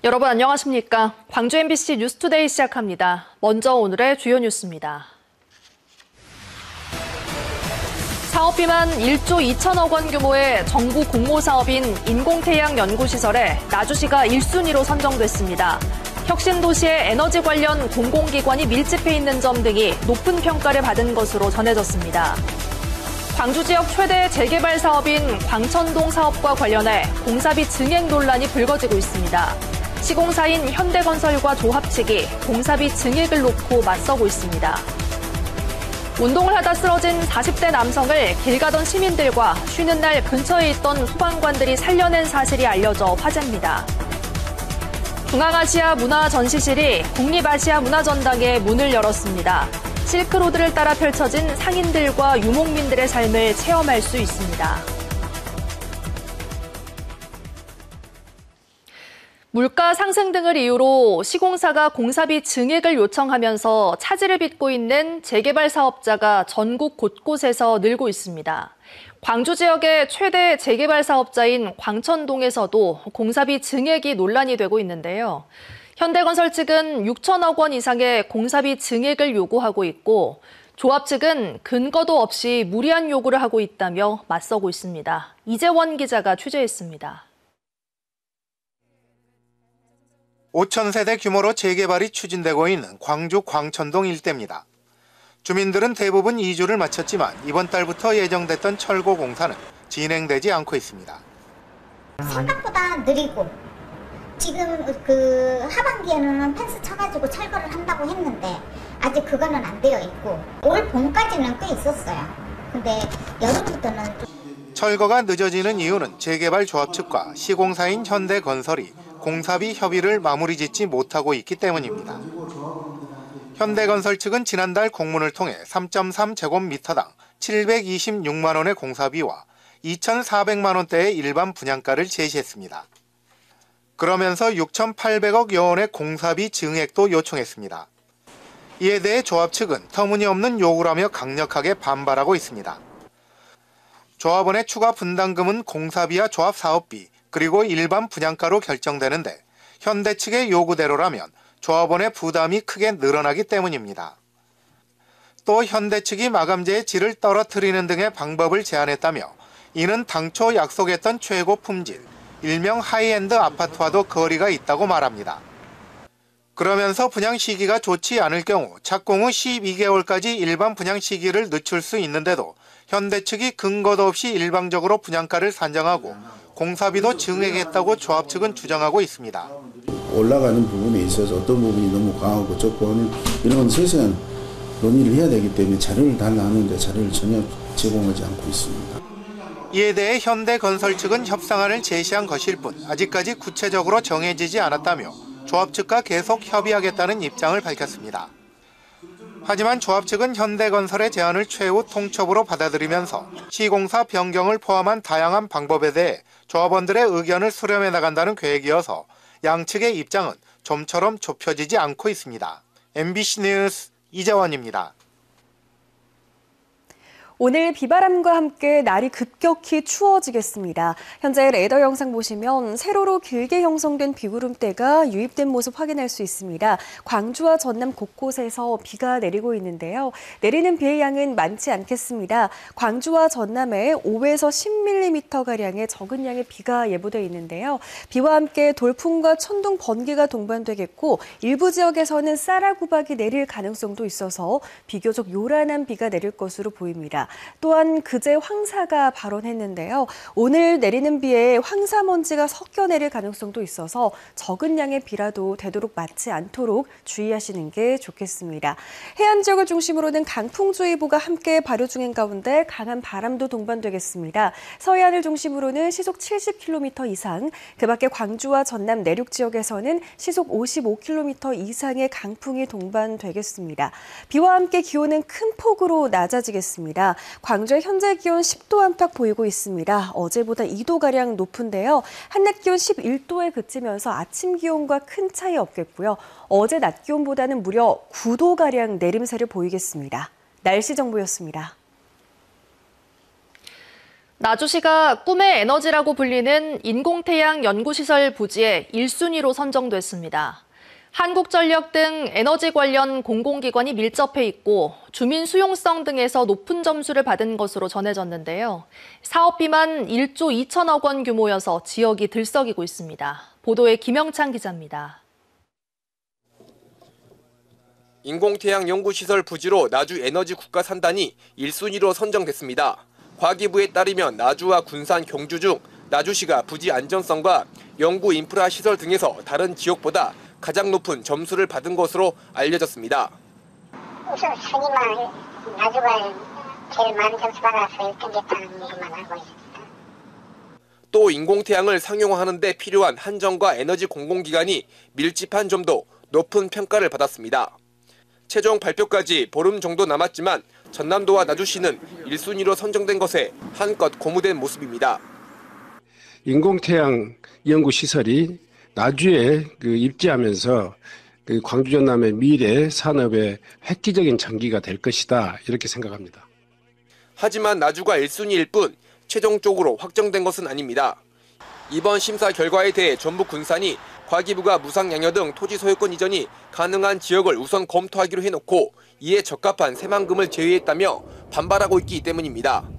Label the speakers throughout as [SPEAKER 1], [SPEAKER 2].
[SPEAKER 1] 여러분 안녕하십니까? 광주 MBC 뉴스투데이 시작합니다. 먼저 오늘의 주요 뉴스입니다. 사업비만 1조 2천억 원 규모의 정부 공모사업인 인공태양 연구시설에 나주시가 1순위로 선정됐습니다. 혁신도시의 에너지 관련 공공기관이 밀집해 있는 점 등이 높은 평가를 받은 것으로 전해졌습니다. 광주 지역 최대 재개발 사업인 광천동 사업과 관련해 공사비 증액 논란이 불거지고 있습니다. 시공사인 현대건설과 조합 측이 공사비 증액을 놓고 맞서고 있습니다. 운동을 하다 쓰러진 40대 남성을 길 가던 시민들과 쉬는 날 근처에 있던 소방관들이 살려낸 사실이 알려져 화제입니다. 중앙아시아 문화전시실이 국립아시아 문화전당에 문을 열었습니다. 실크로드를 따라 펼쳐진 상인들과 유목민들의 삶을 체험할 수 있습니다. 물가 상승 등을 이유로 시공사가 공사비 증액을 요청하면서 차질을 빚고 있는 재개발 사업자가 전국 곳곳에서 늘고 있습니다. 광주 지역의 최대 재개발 사업자인 광천동에서도 공사비 증액이 논란이 되고 있는데요. 현대건설 측은 6천억 원 이상의 공사비 증액을 요구하고 있고 조합 측은 근거도 없이 무리한 요구를 하고 있다며 맞서고 있습니다. 이재원 기자가 취재했습니다.
[SPEAKER 2] 5,000세대 규모로 재개발이 추진되고 있는 광주 광천동 일대입니다. 주민들은 대부분 이주를 마쳤지만 이번 달부터 예정됐던 철거 공사는 진행되지 않고 있습니다.
[SPEAKER 3] 생각보다 느리고 지금 하반기에는 펜스 쳐가지고 철거를 한다고 했는데 아직 그거는 안 되어 있고 올 봄까지는 꽤 있었어요. 근데 여름부터는
[SPEAKER 2] 철거가 늦어지는 이유는 재개발 조합 측과 시공사인 현대건설이 공사비 협의를 마무리 짓지 못하고 있기 때문입니다. 현대건설 측은 지난달 공문을 통해 3.3제곱미터당 726만 원의 공사비와 2,400만 원대의 일반 분양가를 제시했습니다. 그러면서 6,800억 원의 공사비 증액도 요청했습니다. 이에 대해 조합 측은 터무니없는 요구라며 강력하게 반발하고 있습니다. 조합원의 추가 분담금은 공사비와 조합 사업비, 그리고 일반 분양가로 결정되는데 현대 측의 요구대로라면 조합원의 부담이 크게 늘어나기 때문입니다. 또 현대 측이 마감재의 질을 떨어뜨리는 등의 방법을 제안했다며 이는 당초 약속했던 최고 품질, 일명 하이엔드 아파트와도 거리가 있다고 말합니다. 그러면서 분양 시기가 좋지 않을 경우 착공 후 12개월까지 일반 분양 시기를 늦출 수 있는데도 현대 측이 근거도 없이 일방적으로 분양가를 산정하고 공사비도 증액했다고 조합 측은 주장하고 있습니다.
[SPEAKER 4] 올라가는 부분에 있어서 어떤 부분이 너무 강하고 적고 이런 세세한 논의를 해야 되기 때문에 자료를 달라 하는데 자료를 전혀 제공하지 않고 있습니다.
[SPEAKER 2] 이에 대해 현대건설 측은 협상안을 제시한 것일 뿐 아직까지 구체적으로 정해지지 않았다며 조합 측과 계속 협의하겠다는 입장을 밝혔습니다. 하지만 조합 측은 현대건설의 제안을 최후 통첩으로 받아들이면서 시공사 변경을 포함한 다양한 방법에 대해 조합원들의 의견을 수렴해 나간다는 계획이어서 양측의 입장은 좀처럼 좁혀지지 않고 있습니다. MBC 뉴스 이재원입니다.
[SPEAKER 5] 오늘 비바람과 함께 날이 급격히 추워지겠습니다. 현재 레이더 영상 보시면 세로로 길게 형성된 비구름대가 유입된 모습 확인할 수 있습니다. 광주와 전남 곳곳에서 비가 내리고 있는데요. 내리는 비의 양은 많지 않겠습니다. 광주와 전남에 5에서 10mm가량의 적은 양의 비가 예보돼 있는데요. 비와 함께 돌풍과 천둥, 번개가 동반되겠고 일부 지역에서는 쌀아구박이 내릴 가능성도 있어서 비교적 요란한 비가 내릴 것으로 보입니다. 또한 그제 황사가 발원했는데요. 오늘 내리는 비에 황사먼지가 섞여 내릴 가능성도 있어서 적은 양의 비라도 되도록 맞지 않도록 주의하시는 게 좋겠습니다. 해안 지역을 중심으로는 강풍주의보가 함께 발효 중인 가운데 강한 바람도 동반되겠습니다. 서해안을 중심으로는 시속 70km 이상, 그 밖에 광주와 전남 내륙 지역에서는 시속 55km 이상의 강풍이 동반되겠습니다. 비와 함께 기온은 큰 폭으로 낮아지겠습니다. 광주의 현재 기온 10도 안팎 보이고 있습니다. 어제보다 2도가량 높은데요. 한낮 기온 11도에 그치면서 아침 기온과 큰 차이 없겠고요. 어제 낮 기온보다는 무려 9도가량 내림세를 보이겠습니다. 날씨 정보였습니다.
[SPEAKER 1] 나주시가 꿈의 에너지라고 불리는 인공태양 연구시설 부지에 1순위로 선정됐습니다. 한국전력 등 에너지 관련 공공기관이 밀접해 있고 주민 수용성 등에서 높은 점수를 받은 것으로 전해졌는데요. 사업비만 1조 2천억 원 규모여서 지역이 들썩이고 있습니다. 보도에 김영찬 기자입니다.
[SPEAKER 6] 인공태양 연구시설 부지로 나주 에너지 국가산단이 1순위로 선정됐습니다. 과기부에 따르면 나주와 군산, 경주 중 나주시가 부지 안전성과 연구 인프라 시설 등에서 다른 지역보다 가장 높은 점수를 받은 것으로 알려졌습니다.
[SPEAKER 7] 우선 순위만 나주가 제일 많은 점수 받아서 1등 됐다는 얘기만 알고 있습니다.
[SPEAKER 6] 또 인공태양을 상용화하는 데 필요한 한정과 에너지 공공기관이 밀집한 점도 높은 평가를 받았습니다. 최종 발표까지 보름 정도 남았지만 전남도와 나주시는 1순위로 선정된 것에 한껏 고무된 모습입니다.
[SPEAKER 8] 인공태양 연구시설이 나주에 입지하면서 광주 전남의 미래 산업의 획기적인 전기가 될 것이다 이렇게 생각합니다.
[SPEAKER 6] 하지만 나주가 1순위일 뿐 최종적으로 확정된 것은 아닙니다. 이번 심사 결과에 대해 전북 군산이 과기부가 무상양여 등 토지 소유권 이전이 가능한 지역을 우선 검토하기로 해놓고 이에 적합한 새만금을 제외했다며 반발하고 있기 때문입니다.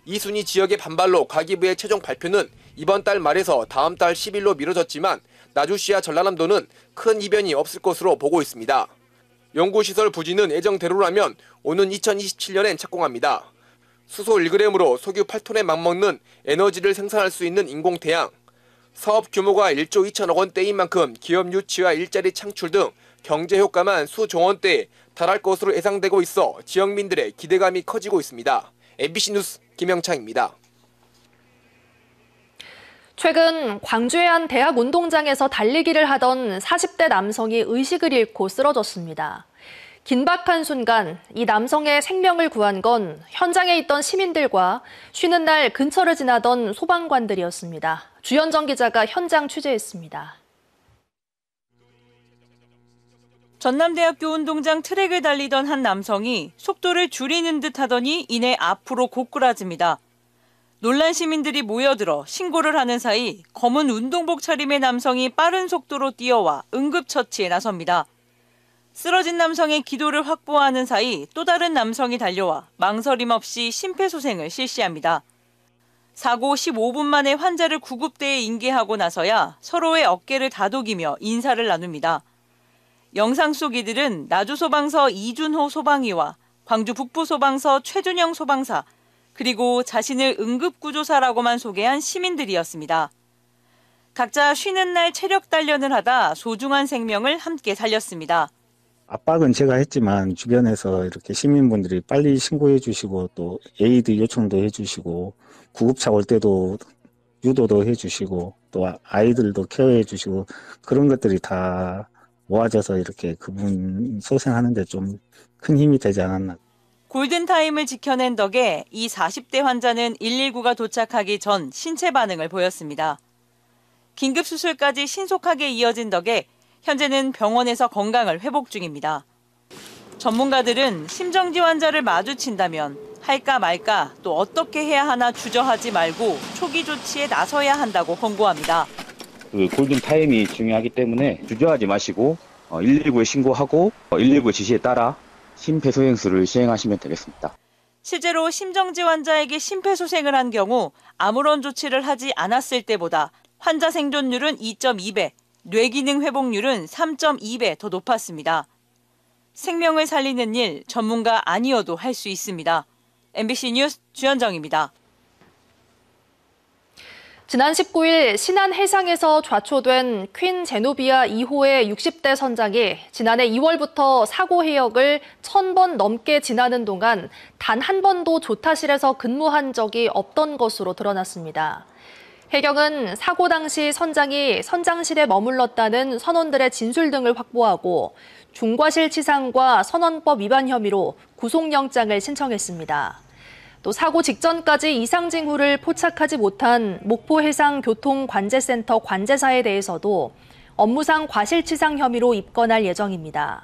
[SPEAKER 6] 이 순위 지역의 반발로 과기부의 최종 발표는 이번 달 말에서 다음 달 10일로 미뤄졌지만 나주시와 전라남도는 큰 이변이 없을 것으로 보고 있습니다. 연구시설 부지는 예정대로라면 오는 2027년엔 착공합니다. 수소 1g으로 석유 8톤에 맞먹는 에너지를 생산할 수 있는 인공태양. 사업 규모가 1조 2천억 원대인 만큼 기업 유치와 일자리 창출 등 경제 효과만 수조 원대에 달할 것으로 예상되고 있어 지역민들의 기대감이 커지고 있습니다. MBC 뉴스 김영창입니다.
[SPEAKER 1] 최근 광주의 한 대학 운동장에서 달리기를 하던 40대 남성이 의식을 잃고 쓰러졌습니다. 긴박한 순간 이 남성의 생명을 구한 건 현장에 있던 시민들과 쉬는 날 근처를 지나던 소방관들이었습니다. 주현정 기자가 현장 취재했습니다.
[SPEAKER 9] 전남대학교 운동장 트랙을 달리던 한 남성이 속도를 줄이는 듯 하더니 이내 앞으로 고꾸라집니다. 놀란 시민들이 모여들어 신고를 하는 사이 검은 운동복 차림의 남성이 빠른 속도로 뛰어와 응급처치에 나섭니다. 쓰러진 남성의 기도를 확보하는 사이 또 다른 남성이 달려와 망설임 없이 심폐소생을 실시합니다. 사고 15분 만에 환자를 구급대에 인계하고 나서야 서로의 어깨를 다독이며 인사를 나눕니다. 영상 속 이들은 나주소방서 이준호 소방위와 광주 북부소방서 최준영 소방사, 그리고 자신을 응급구조사라고만 소개한 시민들이었습니다. 각자 쉬는 날 체력 단련을 하다 소중한 생명을 함께 살렸습니다.
[SPEAKER 10] 압박은 제가 했지만 주변에서 이렇게 시민분들이 빨리 신고해 주시고 또 에이드 요청도 해 주시고 구급차 올 때도 유도도 해 주시고 또 아이들도 케어해 주시고 그런 것들이 다 모아져서 이렇게 그분 소생하는데 좀 큰 힘이 되지 않았나.
[SPEAKER 9] 골든타임을 지켜낸 덕에 이 40대 환자는 119가 도착하기 전 신체 반응을 보였습니다. 긴급수술까지 신속하게 이어진 덕에 현재는 병원에서 건강을 회복 중입니다. 전문가들은 심정지 환자를 마주친다면 할까 말까 또 어떻게 해야 하나 주저하지 말고 초기 조치에 나서야 한다고 권고합니다.
[SPEAKER 11] 골든타임이 중요하기 때문에 주저하지 마시고 119에 신고하고 119 지시에 따라 심폐소생술을 시행하시면 되겠습니다.
[SPEAKER 9] 실제로 심정지 환자에게 심폐소생을 한 경우 아무런 조치를 하지 않았을 때보다 환자 생존율은 2.2배, 뇌기능 회복률은 3.2배 더 높았습니다. 생명을 살리는 일 전문가 아니어도 할 수 있습니다. MBC 뉴스 주현정입니다.
[SPEAKER 1] 지난 19일 신안 해상에서 좌초된 퀸 제노비아 2호의 60대 선장이 지난해 2월부터 사고 해역을 1000번 넘게 지나는 동안 단 한 번도 조타실에서 근무한 적이 없던 것으로 드러났습니다. 해경은 사고 당시 선장이 선장실에 머물렀다는 선원들의 진술 등을 확보하고 중과실 치상과 선원법 위반 혐의로 구속영장을 신청했습니다. 또 사고 직전까지 이상 징후를 포착하지 못한 목포해상교통관제센터 관제사에 대해서도 업무상 과실치상 혐의로 입건할 예정입니다.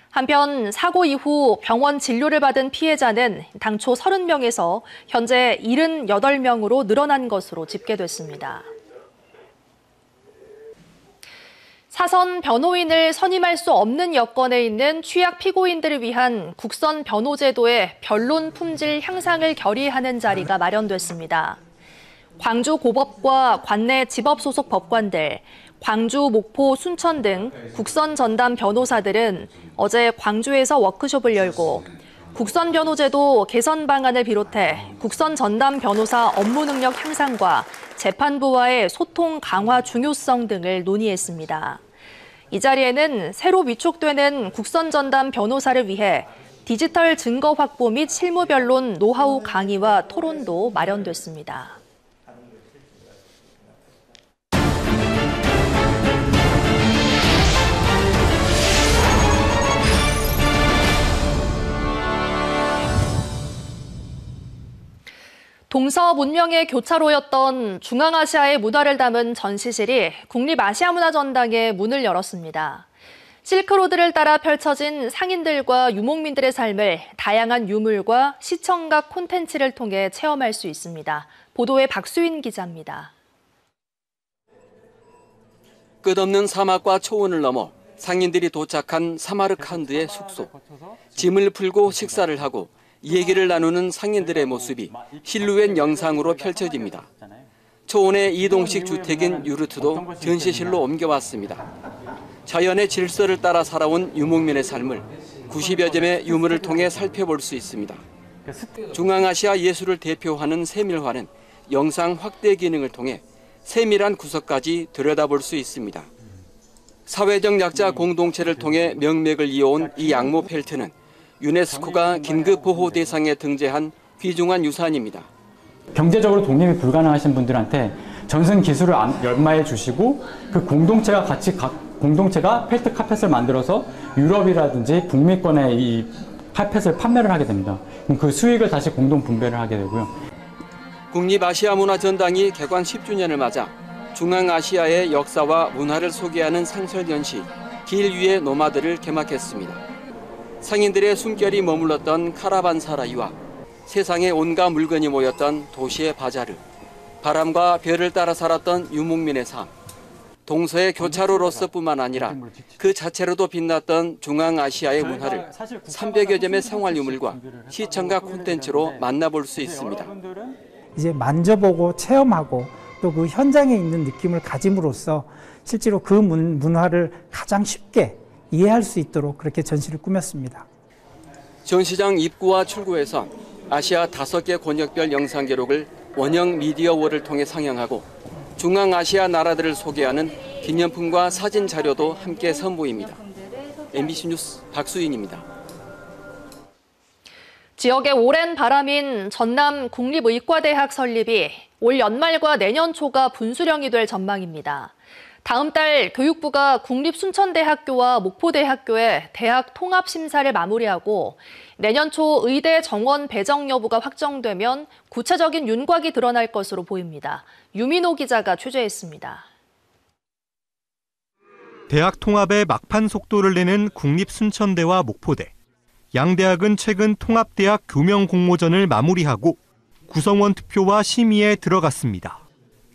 [SPEAKER 1] 한편 사고 이후 병원 진료를 받은 피해자는 당초 30명에서 현재 78명으로 늘어난 것으로 집계됐습니다. 사선 변호인을 선임할 수 없는 여건에 있는 취약 피고인들을 위한 국선 변호제도의 변론 품질 향상을 결의하는 자리가 마련됐습니다. 광주 고법과 관내 지법 소속 법관들, 광주, 목포, 순천 등 국선 전담 변호사들은 어제 광주에서 워크숍을 열고 국선 변호제도 개선 방안을 비롯해 국선 전담 변호사 업무 능력 향상과 재판부와의 소통 강화 중요성 등을 논의했습니다. 이 자리에는 새로 위촉되는 국선 전담 변호사를 위해 디지털 증거 확보 및 실무 변론 노하우 강의와 토론도 마련됐습니다. 동서 문명의 교차로였던 중앙아시아의 문화를 담은 전시실이 국립아시아문화전당에 문을 열었습니다. 실크로드를 따라 펼쳐진 상인들과 유목민들의 삶을 다양한 유물과 시청각 콘텐츠를 통해 체험할 수 있습니다. 보도에 박수인 기자입니다.
[SPEAKER 12] 끝없는 사막과 초원을 넘어 상인들이 도착한 사마르칸드의 숙소. 짐을 풀고 식사를 하고 얘기를 나누는 상인들의 모습이 실루엣 영상으로 펼쳐집니다. 초원의 이동식 주택인 유르트도 전시실로 옮겨왔습니다. 자연의 질서를 따라 살아온 유목민의 삶을 90여 점의 유물을 통해 살펴볼 수 있습니다. 중앙아시아 예술을 대표하는 세밀화는 영상 확대 기능을 통해 세밀한 구석까지 들여다볼 수 있습니다. 사회적 약자 공동체를 통해 명맥을 이어온 이 양모 펠트는 유네스코가 긴급 보호 대상에 등재한 귀중한 유산입니다.
[SPEAKER 13] 경제적으로 독립이 불가능하신 분들한테 전승 기술을 연마해 주시고 그 공동체가 펠트 카펫을 만들어서 유럽이라든지 북미권에 이 카펫을 판매를 하게 됩니다. 그럼 그 수익을 다시 공동 분배를 하게 되고요.
[SPEAKER 12] 국립아시아문화전당이 개관 10주년을 맞아 중앙아시아의 역사와 문화를 소개하는 상설 전시 길 위의 노마드를 개막했습니다. 상인들의 숨결이 머물렀던 카라반사라이와 세상의 온갖 물건이 모였던 도시의 바자르, 바람과 별을 따라 살았던 유목민의 삶, 동서의 교차로로서뿐만 아니라 그 자체로도 빛났던 중앙아시아의 문화를 300여 점의 생활유물과 시청각 콘텐츠로 만나볼 수 있습니다.
[SPEAKER 14] 이제 만져보고 체험하고 또 그 현장에 있는 느낌을 가짐으로써 실제로 그 문화를 가장 쉽게 이해할 수 있도록 그렇게 전시를 꾸몄습니다.
[SPEAKER 12] 전시장 입구와 출구에선 아시아 5개 권역별 영상 기록을 원형 미디어월을 통해 상영하고 중앙아시아 나라들을 소개하는 기념품과 사진 자료도 함께 선보입니다. MBC 뉴스 박수인입니다.
[SPEAKER 1] 지역의 오랜 바람인 전남 국립의과대학 설립이 올 연말과 내년 초가 분수령이 될 전망입니다. 다음 달 교육부가 국립순천대학교와 목포대학교의 대학 통합 심사를 마무리하고 내년 초 의대 정원 배정 여부가 확정되면 구체적인 윤곽이 드러날 것으로 보입니다. 유민호 기자가 취재했습니다.
[SPEAKER 15] 대학 통합의 막판 속도를 내는 국립순천대와 목포대. 양 대학은 최근 통합대학 교명 공모전을 마무리하고 구성원 투표와 심의에 들어갔습니다.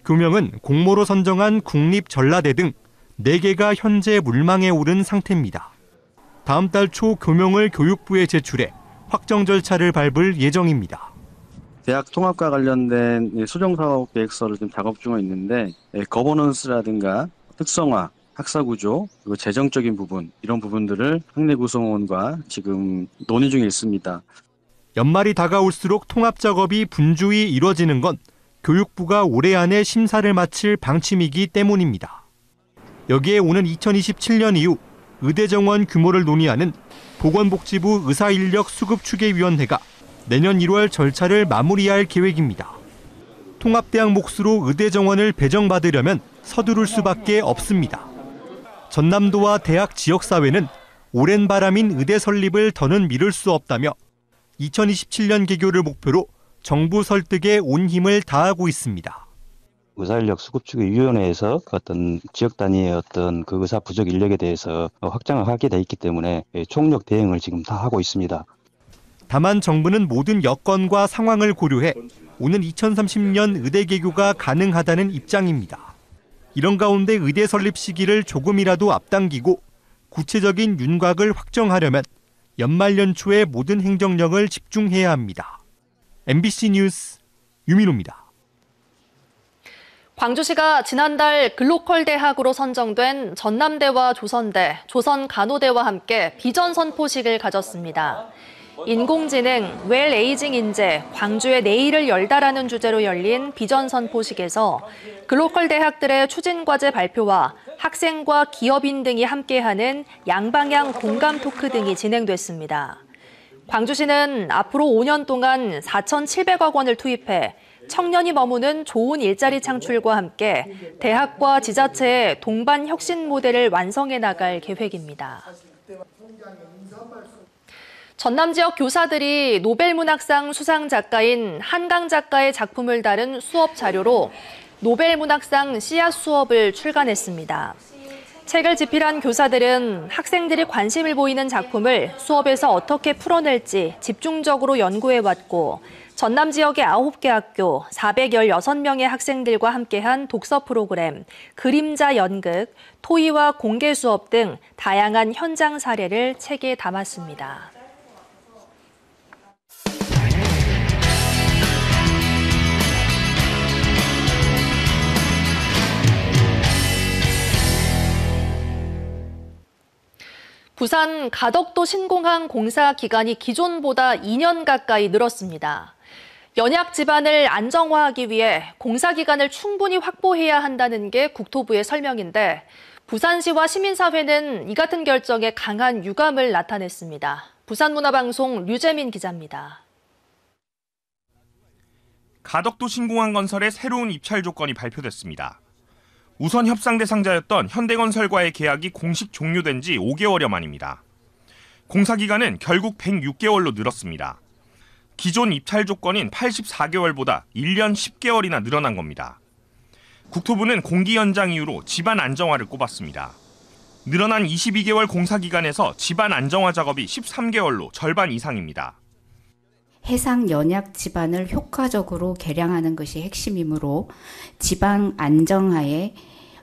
[SPEAKER 15] 교명은 공모로 선정한 국립전라대 등 4개가 현재 물망에 오른 상태입니다. 다음 달 초 교명을 교육부에 제출해 확정 절차를 밟을 예정입니다.
[SPEAKER 16] 대학 통합과 관련된 수정사업 계획서를 좀 작업 중에 있는데 거버넌스라든가 특성화, 학사구조, 그리고 재정적인 부분 이런 부분들을 학내 구성원과 지금 논의 중에 있습니다.
[SPEAKER 15] 연말이 다가올수록 통합 작업이 분주히 이뤄지는 건 교육부가 올해 안에 심사를 마칠 방침이기 때문입니다. 여기에 오는 2027년 이후 의대 정원 규모를 논의하는 보건복지부 의사인력수급추계위원회가 내년 1월 절차를 마무리할 계획입니다. 통합대학 몫으로 의대 정원을 배정받으려면 서두를 수밖에 없습니다. 전남도와 대학 지역사회는 오랜 바람인 의대 설립을 더는 미룰 수 없다며 2027년 개교를 목표로 정부 설득에 온 힘을 다하고 있습니다.
[SPEAKER 11] 의사인력 수급추계위원회에서 어떤 지역 단위의 어떤 그 의사 부족 인력에 대해서 확장을 하게 돼 있기 때문에 총력 대응을 지금 다 하고 있습니다.
[SPEAKER 15] 다만 정부는 모든 여건과 상황을 고려해 오는 2030년 의대 개교가 가능하다는 입장입니다. 이런 가운데 의대 설립 시기를 조금이라도 앞당기고 구체적인 윤곽을 확정하려면 연말 연초에 모든 행정력을 집중해야 합니다. MBC 뉴스 유민호입니다.
[SPEAKER 1] 광주시가 지난달 글로컬 대학으로 선정된 전남대와 조선대, 조선간호대와 함께 비전 선포식을 가졌습니다. 인공지능, 웰 에이징 인재, 광주의 내일을 열다라는 주제로 열린 비전 선포식에서 글로컬 대학들의 추진과제 발표와 학생과 기업인 등이 함께하는 양방향 공감 토크 등이 진행됐습니다. 광주시는 앞으로 5년 동안 4,700억 원을 투입해 청년이 머무는 좋은 일자리 창출과 함께 대학과 지자체의 동반 혁신 모델을 완성해 나갈 계획입니다. 전남 지역 교사들이 노벨문학상 수상 작가인 한강 작가의 작품을 다룬 수업 자료로 노벨문학상 씨앗 수업을 출간했습니다. 책을 집필한 교사들은 학생들이 관심을 보이는 작품을 수업에서 어떻게 풀어낼지 집중적으로 연구해왔고 전남 지역의 9개 학교 416명의 학생들과 함께한 독서 프로그램, 그림자 연극, 토의와 공개 수업 등 다양한 현장 사례를 책에 담았습니다. 부산 가덕도 신공항 공사 기간이 기존보다 2년 가까이 늘었습니다. 연약 지반을 안정화하기 위해 공사 기간을 충분히 확보해야 한다는 게 국토부의 설명인데 부산시와 시민사회는 이 같은 결정에 강한 유감을 나타냈습니다. 부산문화방송 류재민 기자입니다.
[SPEAKER 17] 가덕도 신공항 건설의 새로운 입찰 조건이 발표됐습니다. 우선 협상 대상자였던 현대건설과의 계약이 공식 종료된 지 5개월여 만입니다. 공사 기간은 결국 106개월로 늘었습니다. 기존 입찰 조건인 84개월보다 1년 10개월이나 늘어난 겁니다. 국토부는 공기 연장 이유로 지반 안정화를 꼽았습니다. 늘어난 22개월 공사 기간에서 지반 안정화 작업이 13개월로 절반 이상입니다.
[SPEAKER 18] 해상 연약 지반을 효과적으로 개량하는 것이 핵심이므로 지방 안정화에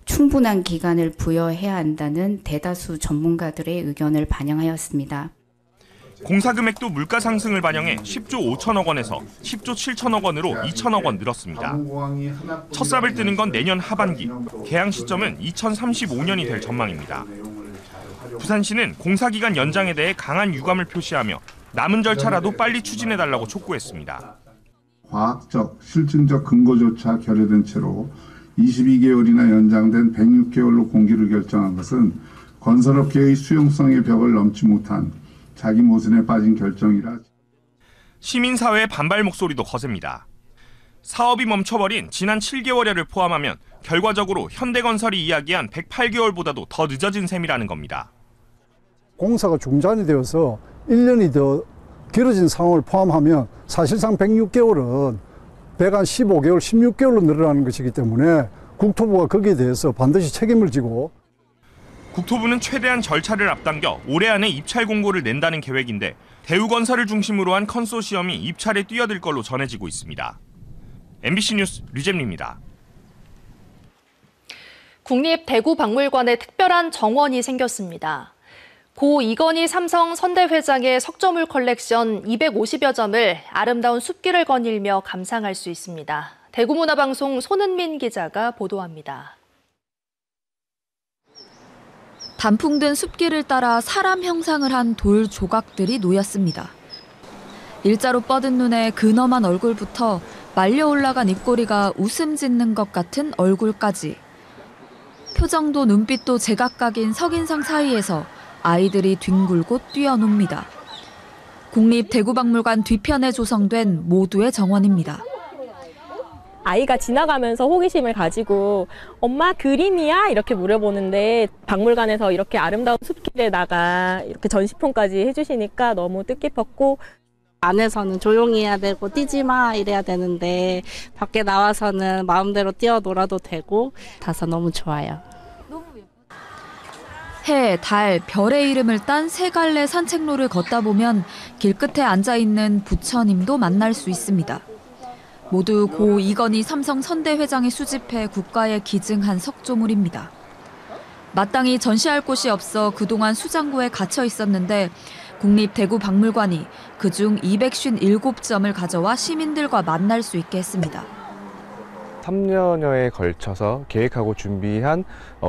[SPEAKER 18] 충분한 기간을 부여해야 한다는 대다수 전문가들의 의견을 반영하였습니다.
[SPEAKER 17] 공사 금액도 물가 상승을 반영해 10조 5천억 원에서 10조 7천억 원으로 2천억 원 늘었습니다. 첫 삽을 뜨는 건 내년 하반기, 개항 시점은 2035년이 될 전망입니다. 부산시는 공사 기간 연장에 대해 강한 유감을 표시하며 남은 절차라도 빨리 추진해달라고 촉구했습니다.
[SPEAKER 19] 과학적, 실증적 근거조차 결여된 채로 22개월이나 연장된 106개월로 공기를 결정한 것은 건설업계의 수용성의 벽을 넘지 못한 자기 모순에 빠진 결정이라.
[SPEAKER 17] 시민사회의 반발 목소리도 거셉니다. 사업이 멈춰버린 지난 7개월여를 포함하면 결과적으로 현대건설이 이야기한 108개월보다도 더 늦어진 셈이라는 겁니다.
[SPEAKER 20] 공사가 중단이 되어서 1년이 더 길어진 상황을 포함하면 사실상 106개월은 115개월, 16개월로 늘어나는 것이기 때문에 국토부가 거기에 대해서 반드시 책임을 지고.
[SPEAKER 17] 국토부는 최대한 절차를 앞당겨 올해 안에 입찰 공고를 낸다는 계획인데 대우건설을 중심으로 한 컨소시엄이 입찰에 뛰어들 걸로 전해지고 있습니다. MBC 뉴스 류잼리입니다.
[SPEAKER 1] 국립대구박물관에 특별한 정원이 생겼습니다. 고 이건희 삼성 선대 회장의 석조물 컬렉션 250여 점을 아름다운 숲길을 거닐며 감상할 수 있습니다. 대구문화방송 손은민 기자가 보도합니다.
[SPEAKER 21] 단풍 든 숲길을 따라 사람 형상을 한 돌 조각들이 놓였습니다. 일자로 뻗은 눈에 근엄한 얼굴부터 말려 올라간 입꼬리가 웃음 짓는 것 같은 얼굴까지. 표정도 눈빛도 제각각인 석인상 사이에서 아이들이 뒹굴고 뛰어놉니다. 국립대구박물관 뒤편에 조성된 모두의 정원입니다.
[SPEAKER 22] 아이가 지나가면서 호기심을 가지고 엄마 그림이야? 이렇게 물어보는데 박물관에서 이렇게 아름다운 숲길에다가 이렇게 전시품까지 해주시니까 너무 뜻깊었고
[SPEAKER 3] 안에서는 조용히 해야 되고 뛰지 마 이래야 되는데 밖에 나와서는 마음대로 뛰어놀아도 되고 가서 너무 좋아요.
[SPEAKER 21] 해, 달, 별의 이름을 딴 세 갈래 산책로를 걷다 보면 길끝에 앉아있는 부처님도 만날 수 있습니다. 모두 고 이건희 삼성 선대회장이 수집해 국가에 기증한 석조물입니다. 마땅히 전시할 곳이 없어 그동안 수장고에 갇혀 있었는데 국립대구박물관이 그중 257점을 가져와 시민들과 만날 수 있게 했습니다.
[SPEAKER 4] 3년여에 걸쳐서 계획하고 준비한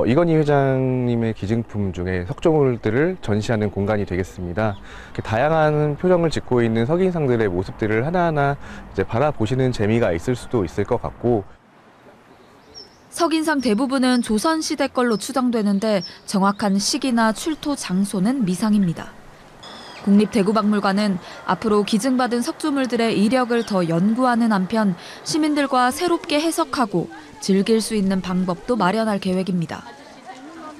[SPEAKER 4] 이건희 회장님의 기증품 중에 석조물들을 전시하는 공간이 되겠습니다. 다양한 표정을 짓고 있는 석인상들의 모습들을 하나하나 이제 바라보시는 재미가 있을 수도 있을 것 같고,
[SPEAKER 21] 석인상 대부분은 조선시대 걸로 추정되는데 정확한 시기나 출토 장소는 미상입니다. 국립대구박물관은 앞으로 기증받은 석조물들의 이력을 더 연구하는 한편 시민들과 새롭게 해석하고 즐길 수 있는 방법도 마련할 계획입니다.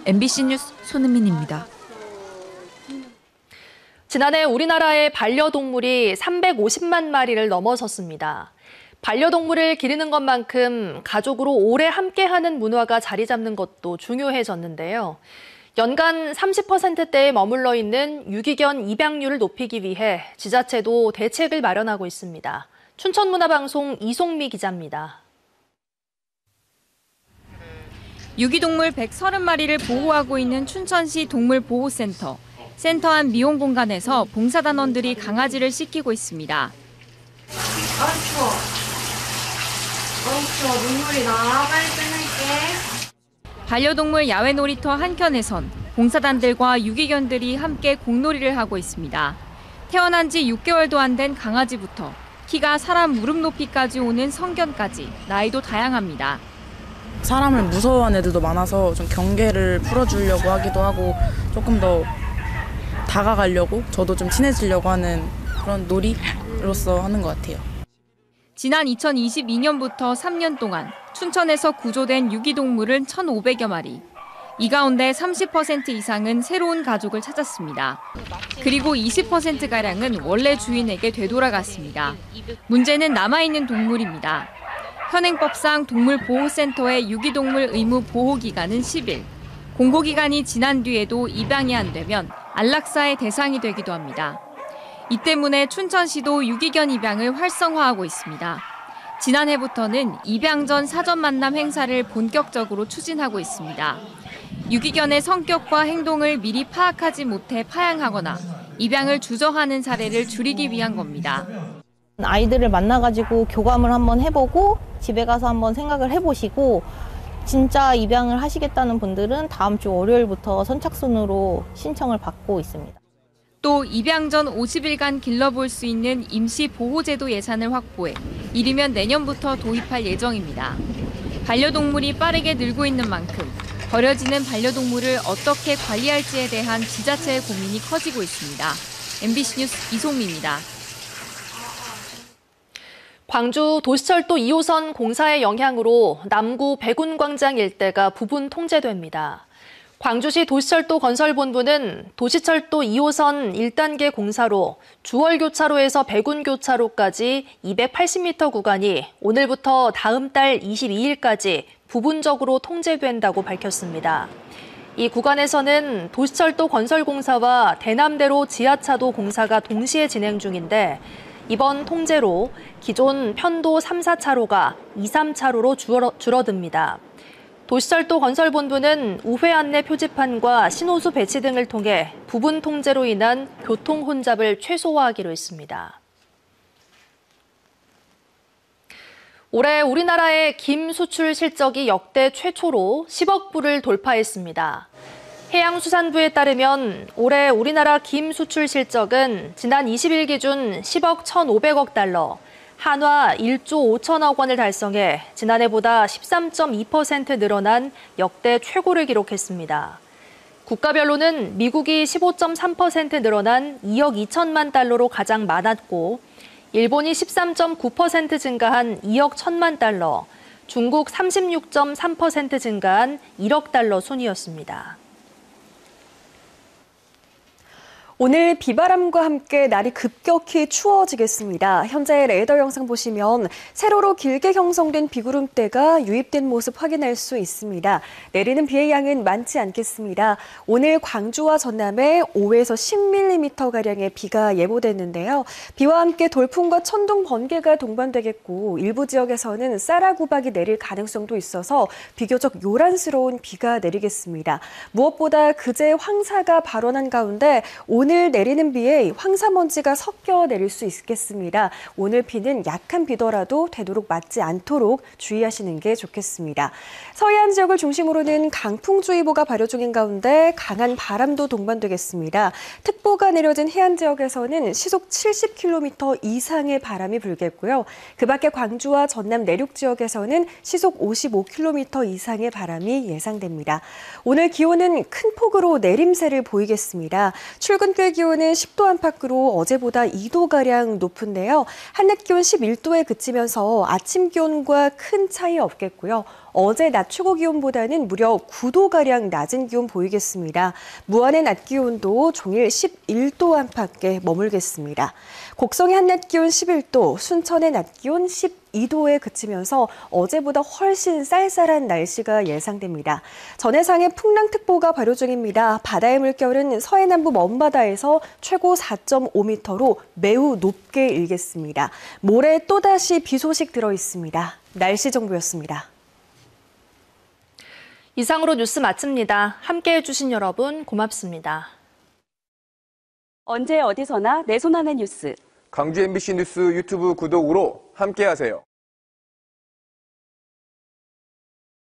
[SPEAKER 21] MBC 뉴스 손은민입니다.
[SPEAKER 1] 지난해 우리나라의 반려동물이 350만 마리를 넘어섰습니다. 반려동물을 기르는 것만큼 가족으로 오래 함께하는 문화가 자리 잡는 것도 중요해졌는데요. 연간 30%대에 머물러 있는 유기견 입양률을 높이기 위해 지자체도 대책을 마련하고 있습니다. 춘천문화방송 이송미 기자입니다.
[SPEAKER 23] 유기동물 130마리를 보호하고 있는 춘천시 동물보호센터. 센터 안 미용 공간에서 봉사단원들이 강아지를 씻기고 있습니다.
[SPEAKER 24] 추워. 추워. 눈물이 나. 빨리 끊을게.
[SPEAKER 23] 반려동물 야외 놀이터 한켠에선 봉사단들과 유기견들이 함께 공놀이를 하고 있습니다. 태어난 지 6개월도 안 된 강아지부터 키가 사람 무릎 높이까지 오는 성견까지 나이도 다양합니다.
[SPEAKER 25] 사람을 무서워하는 애들도 많아서 좀 경계를 풀어주려고 하기도 하고 조금 더 다가가려고 저도 좀 친해지려고 하는 그런 놀이로서 하는 것 같아요.
[SPEAKER 23] 지난 2022년부터 3년 동안 춘천에서 구조된 유기동물은 1,500여 마리. 이 가운데 30% 이상은 새로운 가족을 찾았습니다. 그리고 20%가량은 원래 주인에게 되돌아갔습니다. 문제는 남아있는 동물입니다. 현행법상 동물보호센터의 유기동물 의무 보호기간은 10일. 공고기간이 지난 뒤에도 입양이 안 되면 안락사의 대상이 되기도 합니다. 이 때문에 춘천시도 유기견 입양을 활성화하고 있습니다. 지난해부터는 입양 전 사전 만남 행사를 본격적으로 추진하고 있습니다. 유기견의 성격과 행동을 미리 파악하지 못해 파양하거나 입양을 주저하는 사례를 줄이기 위한 겁니다.
[SPEAKER 26] 아이들을 만나가지고 교감을 한번 해보고 집에 가서 한번 생각을 해보시고 진짜 입양을 하시겠다는 분들은 다음 주 월요일부터 선착순으로 신청을 받고 있습니다.
[SPEAKER 23] 또 입양 전 50일간 길러볼 수 있는 임시보호제도 예산을 확보해 이르면 내년부터 도입할 예정입니다. 반려동물이 빠르게 늘고 있는 만큼 버려지는 반려동물을 어떻게 관리할지에 대한 지자체의 고민이 커지고 있습니다. MBC 뉴스 이송미입니다.
[SPEAKER 1] 광주 도시철도 2호선 공사의 영향으로 남구 백운광장 일대가 부분 통제됩니다. 광주시 도시철도 건설본부는 도시철도 2호선 1단계 공사로 주월교차로에서 백운교차로까지 280m 구간이 오늘부터 다음 달 22일까지 부분적으로 통제된다고 밝혔습니다. 이 구간에서는 도시철도 건설공사와 대남대로 지하차도 공사가 동시에 진행 중인데 이번 통제로 기존 편도 3, 4차로가 2, 3차로로 줄어듭니다. 도시철도 건설본부는 우회 안내 표지판과 신호수 배치 등을 통해 부분 통제로 인한 교통 혼잡을 최소화하기로 했습니다. 올해 우리나라의 김 수출 실적이 역대 최초로 10억 불을 돌파했습니다. 해양수산부에 따르면 올해 우리나라 김 수출 실적은 지난 20일 기준 10억 1,500억 달러, 한화 1조 5천억 원을 달성해 지난해보다 13.2% 늘어난 역대 최고를 기록했습니다. 국가별로는 미국이 15.3% 늘어난 2억 2천만 달러로 가장 많았고 일본이 13.9% 증가한 2억 1천만 달러, 중국 36.3% 증가한 1억 달러 순이었습니다.
[SPEAKER 2] 오늘 비바람과 함께 날이 급격히 추워지겠습니다. 현재 레이더 영상 보시면 세로로 길게 형성된 비구름대가 유입된 모습 확인할 수 있습니다. 내리는 비의 양은 많지 않겠습니다. 오늘 광주와 전남에 5에서 10mm가량의 비가 예보됐는데요. 비와 함께 돌풍과 천둥, 번개가 동반되겠고 일부 지역에서는 쌀아구박이 내릴 가능성도 있어서 비교적 요란스러운 비가 내리겠습니다. 무엇보다 그제 황사가 발원한 가운데 오늘 내리는 비에 황사먼지가 섞여 내릴 수 있겠습니다. 오늘 비는 약한 비더라도 되도록 맞지 않도록 주의하시는 게 좋겠습니다. 서해안 지역을 중심으로는 강풍주의보가 발효 중인 가운데 강한 바람도 동반되겠습니다. 특보가 내려진 해안 지역에서는 시속 70km 이상의 바람이 불겠고요. 그 밖에 광주와 전남 내륙 지역에서는 시속 55km 이상의 바람이 예상됩니다. 오늘 기온은 큰 폭으로 내림세를 보이겠습니다. 출근길 기온은 10도 안팎으로 어제보다 2도가량 높은데요. 한낮 기온 11도에 그치면서 아침 기온과 큰 차이 없겠고요. 어제 낮 최고 기온보다는 무려 9도가량 낮은 기온 보이겠습니다. 무안의 낮 기온도 종일 11도 안팎에 머물겠습니다. 곡성의 한낮 기온 11도, 순천의 낮 기온 12도에 그치면서 어제보다 훨씬 쌀쌀한 날씨가 예상됩니다. 전해상에 풍랑특보가 발효 중입니다. 바다의 물결은 서해 남부 먼바다에서 최고 4.5m로 매우 높게 일겠습니다. 모레 또다시 비 소식 들어 있습니다. 날씨 정보였습니다.
[SPEAKER 1] 이상으로 뉴스 마칩니다. 함께해 주신 여러분 고맙습니다.
[SPEAKER 5] 언제 어디서나 내 손 안의 뉴스.
[SPEAKER 6] 광주 MBC 뉴스 유튜브 구독으로 함께하세요.